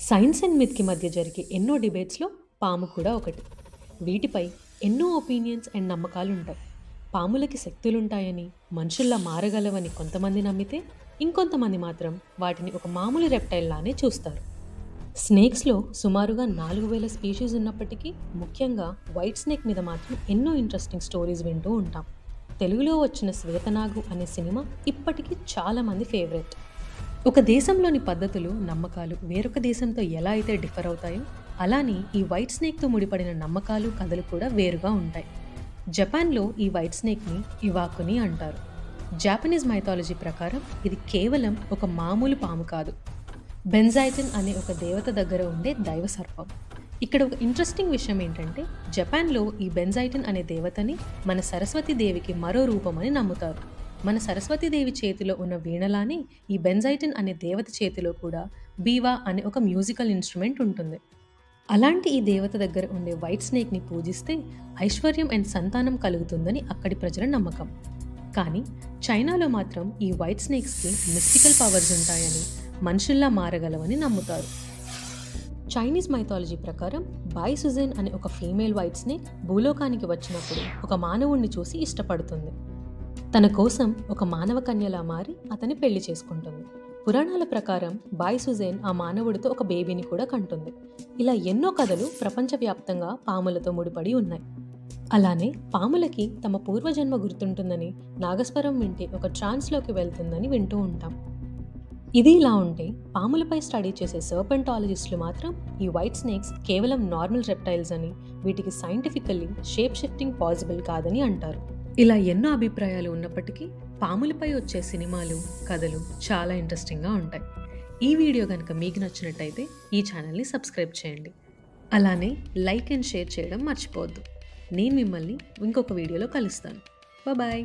Science and మిత్‌కి మధ్య జరిగే ఎన్నో డిబేట్స్‌లో పాము కూడా ఒకటి. వీటిపై ఎన్నో ఒపీనియన్స్ అండ్ నమ్మకాలుంటాయి. పాములకి శక్తులుంటాయని, మనుషుల్లా మారగలవని కొంతమంది నమ్మితే, ఇంకొంతమంది మాత్రం వాటిని ఒక మామూలు రెప్టైల్ లానే చూస్తారు. స్నేక్స్‌లో సుమారుగా 4000 స్పీషీస్ ఉన్నప్పటికీ, ముఖ్యంగా వైట్ స్నేక్ మీద మాత్రం ఎన్నో ఇంట్రెస్టింగ్ స్టోరీస్ వింటూ ఉంటాం. తెలుగులో వచ్చిన 'శ్వేతనాగు' అనే సినిమా ఇప్పటికీ చాలామంది ఫేవరెట్. ఒక దేశంలోని పద్ధతులు, నమ్మకాలు వేరొక దేశంతో ఎలా అయితే డిఫర్ అవుతాయో, అలానే ఈ వైట్ స్నేక్‌తో ముడిపడిన నమ్మకాలు, కథలు కూడా వేరుగా ఉంటాయి. జపాన్‌లో ఈ వైట్ స్నేక్‌ని ఇవాకుని అంటారు. జాపనీస్ మైథాలజీ ప్రకారం ఇది కేవలం ఒక మామూలు పాము కాదు. బెంజైటిన్ అనే ఒక దేవత దగ్గర ఉండే దైవ సర్పం. ఇక్కడ ఒక ఇంట్రెస్టింగ్ విషయం ఏంటంటే, జపాన్‌లో ఈ బెంజైటిన్ అనే దేవతని మన సరస్వతి దేవికి మరో రూపమని నమ్ముతారు. మన సరస్వతి దేవి చేతిలో ఉన్న వీణలానే ఈ బెంజైటిన్ అనే దేవత చేతిలో కూడా బీవా అనే ఒక మ్యూజికల్ ఇన్‌స్ట్రుమెంట్ ఉంటుంది. అలాంటి ఈ దేవత దగ్గర ఉండే వైట్ స్నేక్‌ని పూజిస్తే ఐశ్వర్యం అండ్ సంతానం కలుగుతుందని అక్కడి ప్రజల నమ్మకం. కానీ చైనాలో మాత్రం ఈ వైట్ స్నేక్స్‌కి మిస్టికల్ పవర్స్ ఉంటాయని, మనుషుల్లా మారగలవని నమ్ముతారు. చైనీస్ మైథాలజీ ప్రకారం బాయ్ సుజెన్ అనే ఒక ఫీమేల్ వైట్ స్నేక్ భూలోకానికి వచ్చినప్పుడు ఒక మానవుణ్ణి చూసి ఇష్టపడుతుంది. తన కోసం ఒక మానవ కన్యలా మారి అతన్ని పెళ్లి చేసుకుంటుంది. పురాణాల ప్రకారం బాయ్ సుజేన్ ఆ మానవుడితో ఒక బేబీని కూడా కంటుంది. ఇలా ఎన్నో కథలు ప్రపంచవ్యాప్తంగా పాములతో ముడిపడి ఉన్నాయి. అలానే పాములకి తమ పూర్వజన్మ గుర్తుంటుందని, నాగస్వరం వింటే ఒక ట్రాన్స్లోకి వెళ్తుందని వింటూ ఉంటాం. ఇది ఇలా ఉంటే, పాములపై స్టడీ చేసే సర్పెంటాలజిస్టులు మాత్రం ఈ వైట్ స్నేక్స్ కేవలం నార్మల్ రెప్టైల్స్ అని, వీటికి సైంటిఫికల్లీ షేప్ షిఫ్టింగ్ పాసిబుల్ కాదని అంటారు. ఇలా ఎన్నో అభిప్రాయాలు ఉన్నప్పటికీ పాములపై వచ్చే సినిమాలు, కథలు చాలా ఇంట్రెస్టింగ్గా ఉంటాయి. ఈ వీడియో కనుక మీకు నచ్చినట్టయితే ఈ ఛానల్ని సబ్స్క్రైబ్ చేయండి. అలానే లైక్ అండ్ షేర్ చేయడం మర్చిపోవద్దు. నేను మిమ్మల్ని ఇంకొక వీడియోలో కలుస్తాను. బాయ్.